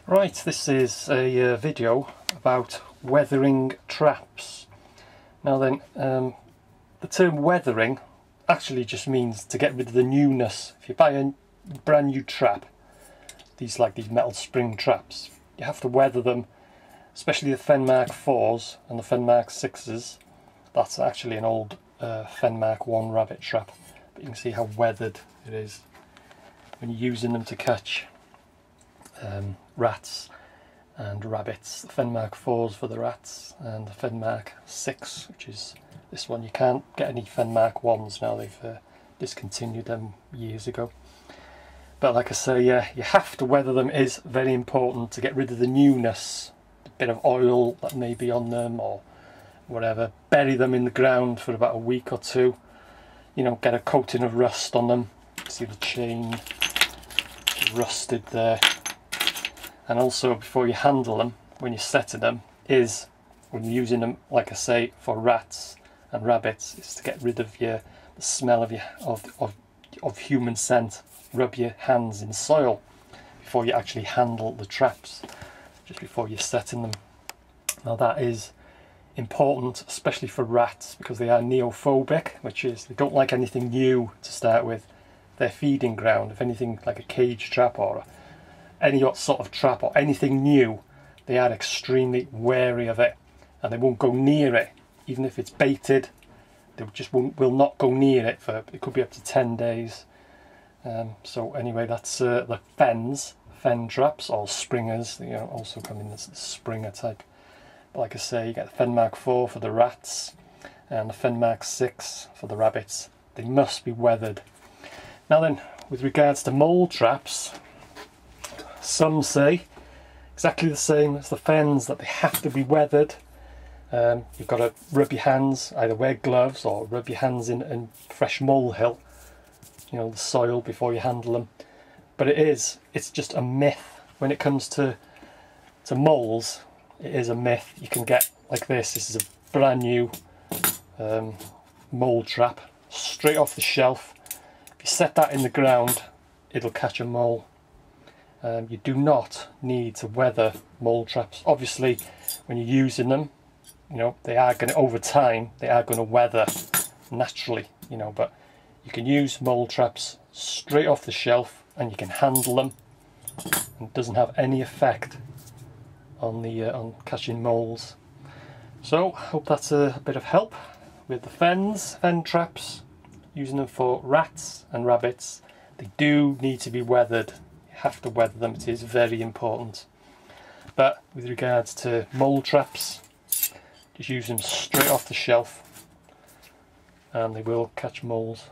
Right, this is a video about weathering traps. Now then, the term weathering actually just means to get rid of the newness. If you buy a brand new trap, these metal spring traps, you have to weather them, especially the Fenmark 4s and the Fenmark 6s. That's actually an old Fenmark 1 rabbit trap, but you can see how weathered it is when you're using them to catch rats and rabbits. The Fenmark 4s for the rats and the Fenmark 6, which is this one. You can't get any Fenmark 1s now, they've discontinued them years ago. But like I say, yeah, you have to weather them. It is very important to get rid of the newness, a bit of oil that may be on them or whatever. Bury them in the ground for about a week or two, you know, get a coating of rust on them. See the chain rusted there. And also, before you handle them, when you're setting them, is when you're using them, like I say, for rats and rabbits, is to get rid of the smell of human scent. Rub your hands in soil before you actually handle the traps, just before you're setting them. Now that is important, especially for rats, because they are neophobic, which is they don't like anything new to start with. Their feeding ground, if anything like a cage trap or any sort of trap or anything new, they are extremely wary of it, and they won't go near it. Even if it's baited, they just will not go near it for, it could be up to 10 days. So anyway, that's the fen traps, or springers. You know, also come in this springer type. But like I say, you get the Fenmark 4 for the rats and the Fenmark 6 for the rabbits. They must be weathered. Now then, with regards to mole traps, some say exactly the same as the fens, that they have to be weathered. You've got to rub your hands, either wear gloves or rub your hands in fresh molehill, you know, the soil, before you handle them. But it's just a myth when it comes to moles. It is a myth. You can get like this. This is a brand new mole trap, straight off the shelf. If you set that in the ground, it'll catch a mole. You do not need to weather mole traps. Obviously, when you're using them, you know, they are going to, over time, they are going to weather naturally, you know, but you can use mole traps straight off the shelf and you can handle them, and it doesn't have any effect on on catching moles. So, hope that's a bit of help with the fen traps, using them for rats and rabbits. They do need to be weathered. Have to weather them, it is very important. But with regards to mole traps, just use them straight off the shelf and they will catch moles.